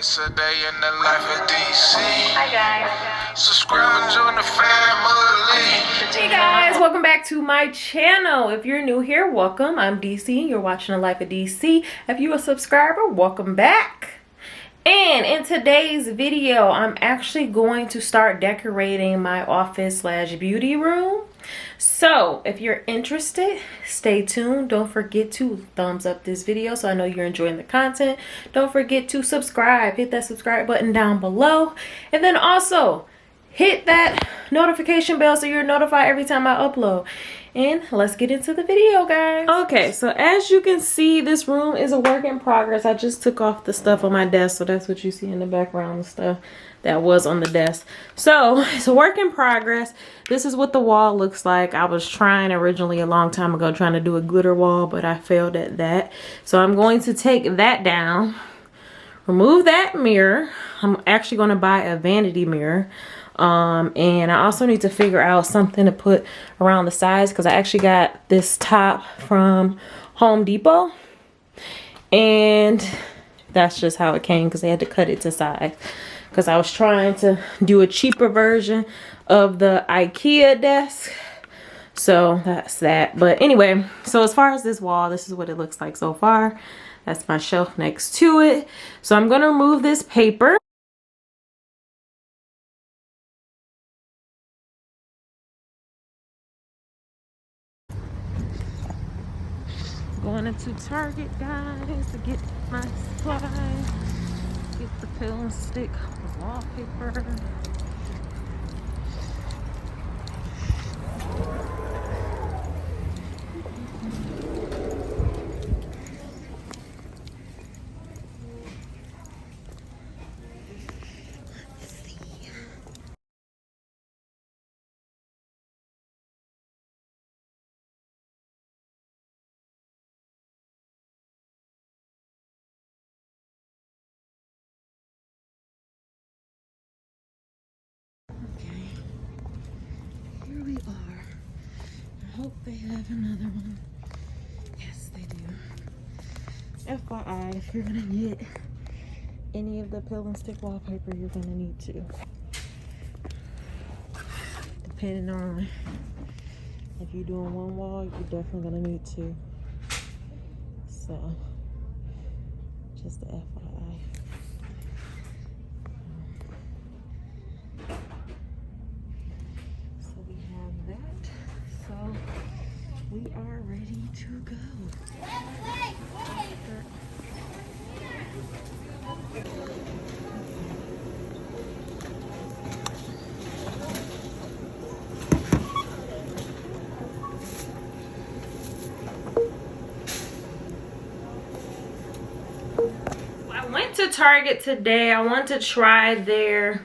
It's a day in the life of DC. Hi guys. Subscribe and join the family. Hey guys, welcome back to my channel. If you're new here, welcome. I'm DC. You're watching The Life of DC. If you're a subscriber, welcome back. And in today's video, I'm actually going to start decorating my office / beauty room. So if you're interested, stay tuned. Don't forget to thumbs up this video so I know you're enjoying the content. Don't forget to subscribe. Hit that subscribe button down below. And then also hit that notification bell so you're notified every time I upload. And let's get into the video, guys. Okay, so as you can see, this room is a work in progress. I just took off the stuff on my desk, so that's what you see in the background, the stuff that was on the desk. So it's a work in progress. This is what the wall looks like. I was trying originally a long time ago trying to do a glitter wall, but I failed at that. So I'm going to take that down, remove that mirror. I'm actually going to buy a vanity mirror. And I also need to figure out something to put around the sides because I actually got this top from Home Depot. And that's just how it came because they had to cut it to size. Because I was trying to do a cheaper version of the IKEA desk. So that's that. But anyway, so as far as this wall, this is what it looks like so far. That's my shelf next to it. So I'm going to remove this paper. Going into Target, guys, to get my supplies. Get the pill and stick wallpaper. Here we are. I hope they have another one. Yes, they do. FYI, if you're gonna get any of the pill and stick wallpaper, you're gonna need to. Depending on if you're doing one wall, you're definitely gonna need to. So, just the FYI. So we are ready to go. I went to Target today. I want to try their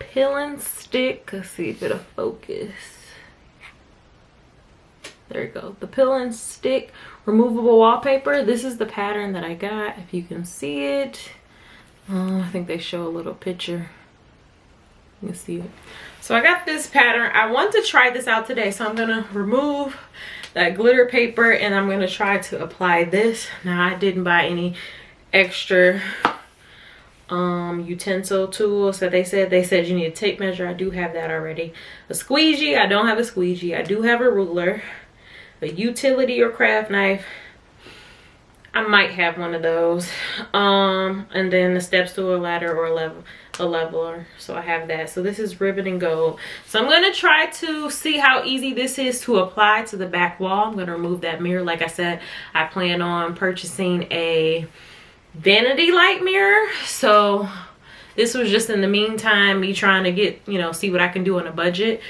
peel and stick. Let's see if it'll focus. There you go. The peel and stick removable wallpaper. This is the pattern that I got, if you can see it. I think they show a little picture. You can see it. So I got this pattern. I want to try this out today. So I'm going to remove that glitter paper and I'm going to try to apply this. Now I didn't buy any extra utensil tools that they said you need a tape measure. I do have that already. A squeegee. I don't have a squeegee. I do have a ruler. A utility or craft knife, I might have one of those. And then a step stool, a ladder, or a leveler. So I have that. So this is ribbon and gold. So I'm going to try to see how easy this is to apply to the back wall. I'm going to remove that mirror. Like I said, I plan on purchasing a vanity light mirror. So this was just in the meantime me trying to get, see what I can do on a budget.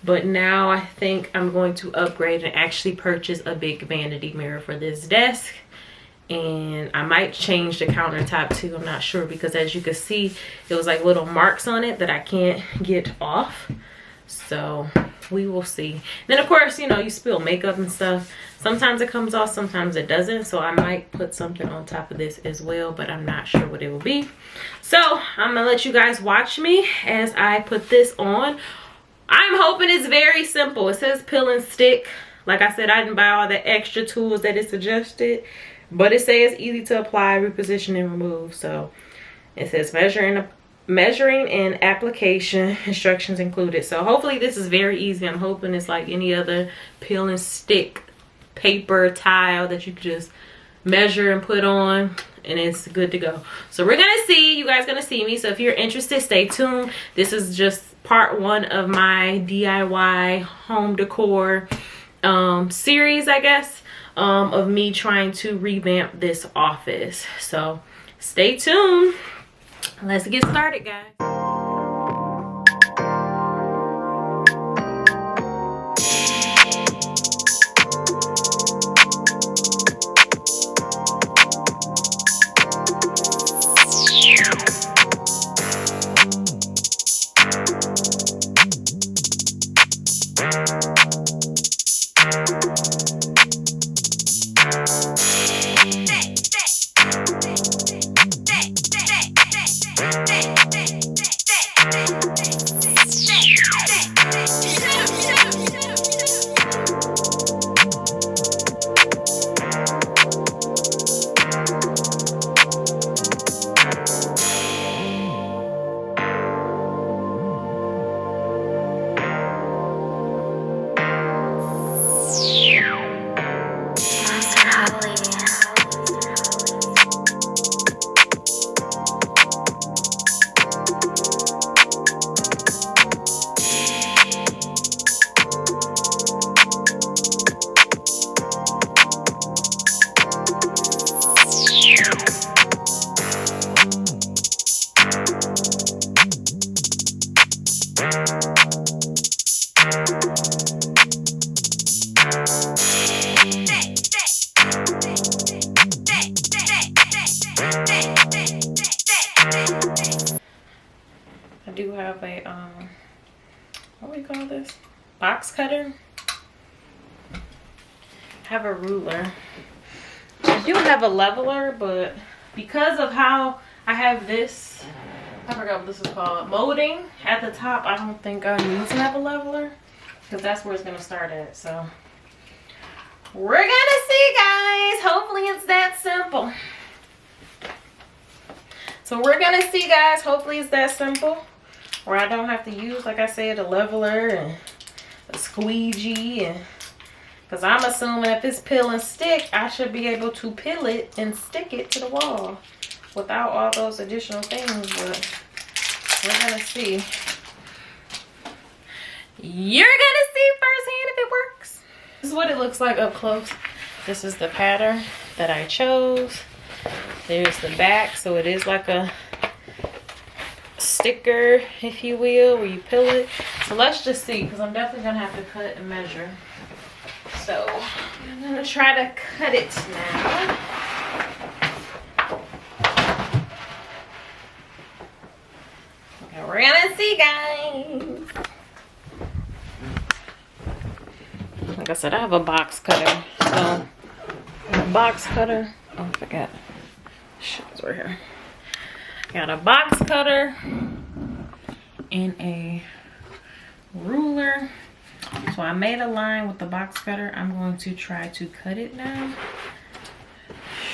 But now I think I'm going to upgrade and actually purchase a big vanity mirror for this desk. And I might change the countertop too. I'm not sure because as you can see, it was like little marks on it that I can't get off. So we will see. Then of course, you spill makeup and stuff. Sometimes it comes off, sometimes it doesn't. So I might put something on top of this as well, but I'm not sure what it will be. So I'm gonna let you guys watch me as I put this on. I'm hoping it's very simple. It says peel and stick. Like I said, I didn't buy all the extra tools that it suggested, but it says easy to apply, reposition, and remove. So It says measuring and application instructions included. So hopefully this is very easy. I'm hoping it's like any other peel and stick paper tile that you could just measure and put on, and it's good to go. So we're gonna see, you guys gonna see me. So if you're interested, stay tuned. This is just part 1 of my DIY home decor series, I guess, of me trying to revamp this office. So stay tuned. Let's get started, guys. I do have a what do we call this, box cutter. I have a ruler. I do have a leveler, but because of how I have this, I forgot what this is called, molding at the top, I don't think I need to have a leveler because that's where it's gonna start at. So we're gonna see, guys. Hopefully it's that simple. So we're gonna see, guys. Hopefully it's that simple, where I don't have to use, like I said, a leveler and a squeegee, and because I'm assuming if it's peel and stick, I should be able to peel it and stick it to the wall without all those additional things. But we're gonna see. You're gonna see firsthand if it works. This is what it looks like up close. This is the pattern that I chose. There's the back, so it is like a sticker, if you will, where you peel it. So let's just see, because I'm definitely gonna have to cut and measure. So I'm gonna try to cut it now. Okay, we're gonna see, guys. Like I said, I have a box cutter. So a box cutter. Oh, I forgot. Shit, it's right here. Got a box cutter and a ruler. So I made a line with the box cutter. I'm going to try to cut it now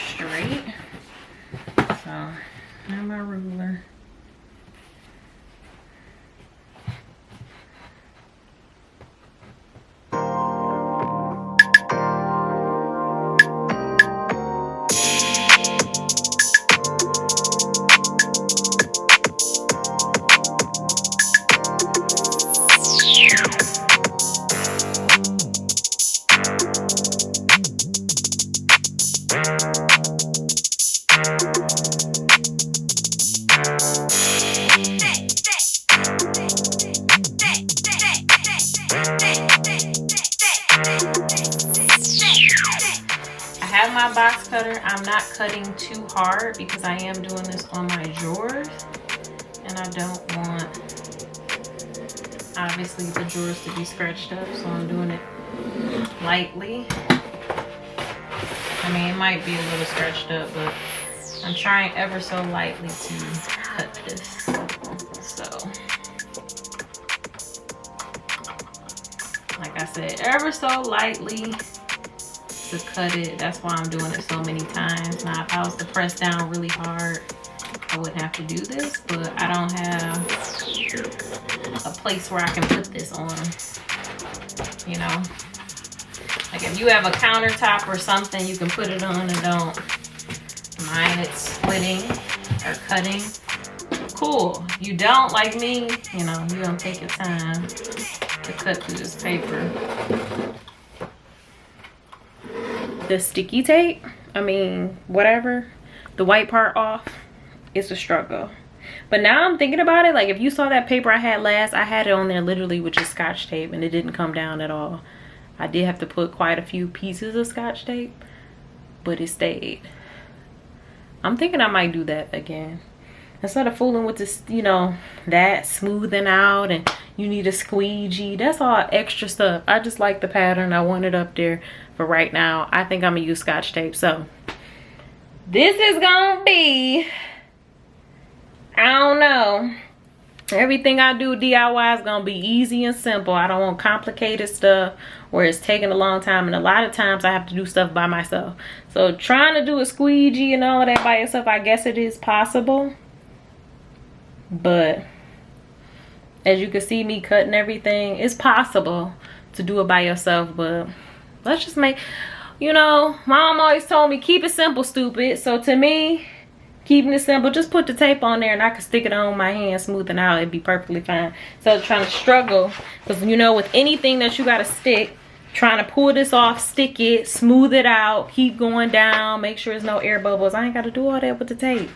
straight. So I have my ruler. My box cutter, I'm not cutting too hard because I am doing this on my drawers, and I don't want obviously the drawers to be scratched up, so I'm doing it lightly. I mean, it might be a little scratched up, but I'm trying ever so lightly to cut this. So like I said, ever so lightly to cut it. That's why I'm doing it so many times. Now if I was to press down really hard, I wouldn't have to do this, but I don't have a place where I can put this on, you know. Like if you have a countertop or something, you can put it on and don't mind it splitting or cutting. Cool. You don't, like me, you know, you don't take your time to cut through this paper. The sticky tape, I mean, whatever, the white part off, it's a struggle. But now I'm thinking about it, like if you saw that paper I had last, I had it on there literally with just Scotch tape and it didn't come down at all. I did have to put quite a few pieces of Scotch tape, but it stayed. I'm thinking I might do that again. Instead of fooling with this, you know, that smoothing out and you need a squeegee. That's all extra stuff. I just like the pattern. I want it up there for right now. I think I'm gonna use Scotch tape. So this is gonna be, I don't know. Everything I do DIY is gonna be easy and simple. I don't want complicated stuff where it's taking a long time, and a lot of times I have to do stuff by myself. So trying to do a squeegee and all of that by yourself, I guess it is possible. But as you can see me cutting everything, it's possible to do it by yourself. But let's just make, you know, mom always told me keep it simple, stupid. So to me, keeping it simple, just put the tape on there and I can stick it on my hand, smoothing out, it'd be perfectly fine. So trying to struggle, because you know, with anything that you gotta stick, trying to pull this off, stick it, smooth it out, keep going down, make sure there's no air bubbles. I ain't gotta do all that with the tape.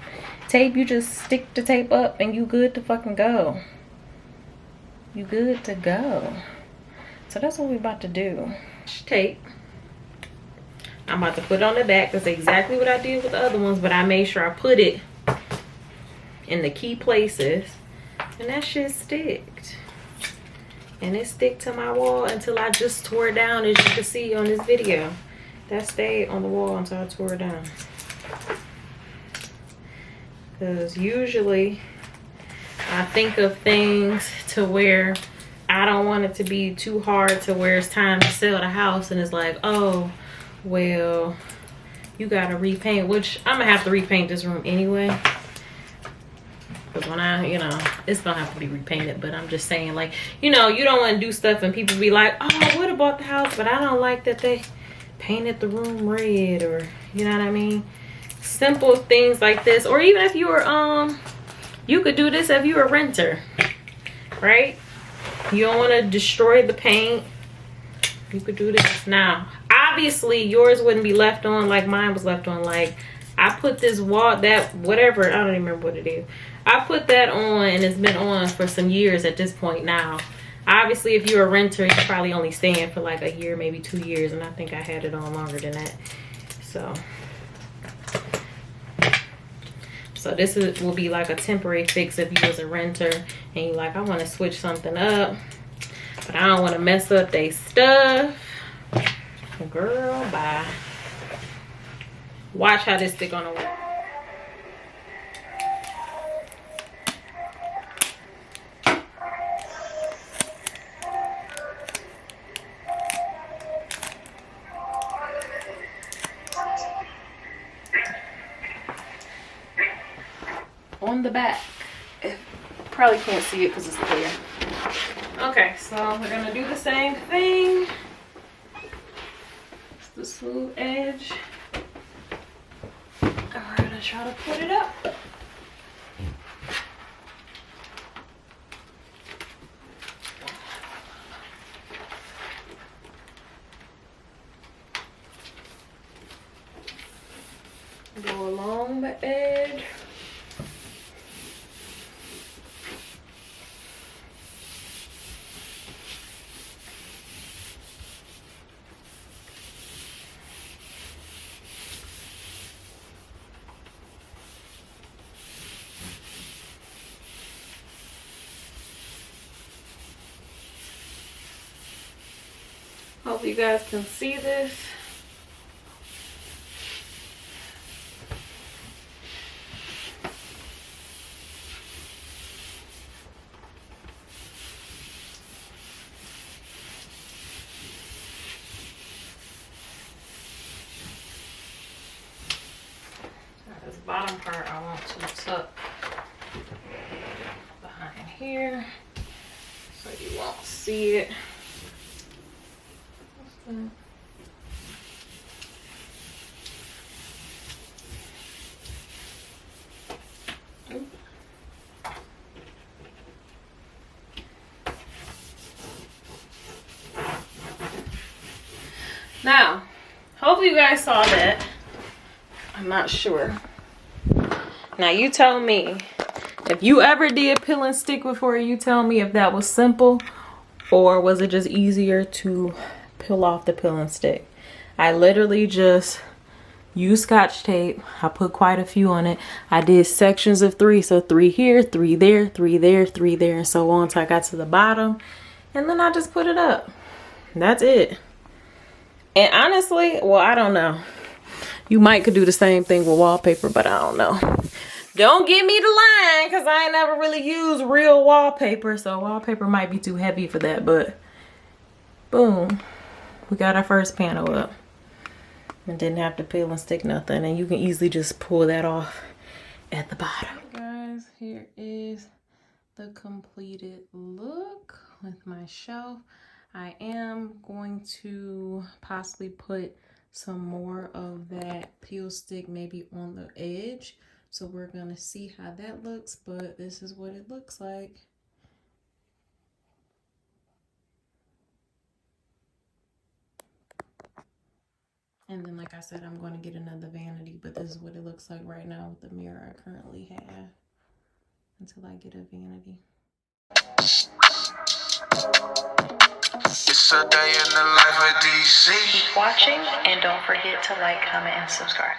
Tape, you just stick the tape up and you good to fucking go. You good to go. So that's what we're about to do. Tape. I'm about to put it on the back. That's exactly what I did with the other ones, but I made sure I put it in the key places, and that shit sticked. And it stick to my wall until I just tore it down, as you can see on this video. That stayed on the wall until I tore it down. Because usually I think of things to where I don't want it to be too hard to where it's time to sell the house, and it's like, oh, well, you gotta repaint, which I'm gonna have to repaint this room anyway. Because when I, you know, it's gonna have to be repainted, but I'm just saying, like, you know, you don't want to do stuff and people be like, oh, I would have bought the house, but I don't like that they painted the room red, or, you know what I mean? Simple things like this. Or even if you were, you could do this if you were a renter, right? You don't want to destroy the paint. You could do this. Now, obviously, yours wouldn't be left on like mine was left on. Like, I put this wall, that, whatever, I don't even remember what it is. I put that on, and it's been on for some years at this point now. Obviously, if you're a renter, you're probably only staying for like a year, maybe 2 years, and I think I had it on longer than that. So this will be like a temporary fix if you was a renter and you like, I want to switch something up, but I don't want to mess up their stuff. Girl, bye. Watch how this stick on the wall. On the back, probably can't see it because it's clear. Okay, so we're gonna do the same thing. It's the smooth edge. And we're gonna try to put it up. Go along the edge. Hope you guys can see this. This bottom part I want to tuck here so you won't see it. Now, hopefully you guys saw that. I'm not sure. Now you tell me, if you ever did peel and stick before, you tell me if that was simple or was it just easier to peel off the peel and stick. I literally just used Scotch tape. I put quite a few on it. I did sections of 3, so 3 here, 3 there, 3 there, 3 there, and so on until I got to the bottom, and then I just put it up. That's it. And honestly, well, I don't know. You might could do the same thing with wallpaper, but I don't know. Don't get me the line, because I ain't never really used real wallpaper, so wallpaper might be too heavy for that, but boom. We got our first panel up. And didn't have to peel and stick nothing, and you can easily just pull that off at the bottom. Guys, here is the completed look with my shelf. I am going to possibly put some more of that peel stick maybe on the edge. So we're gonna see how that looks, but this is what it looks like. And then, like I said, I'm going to get another vanity, but this is what it looks like right now with the mirror I currently have until I get a vanity. It's a day in the life of DC. Keep watching and don't forget to like, comment, and subscribe.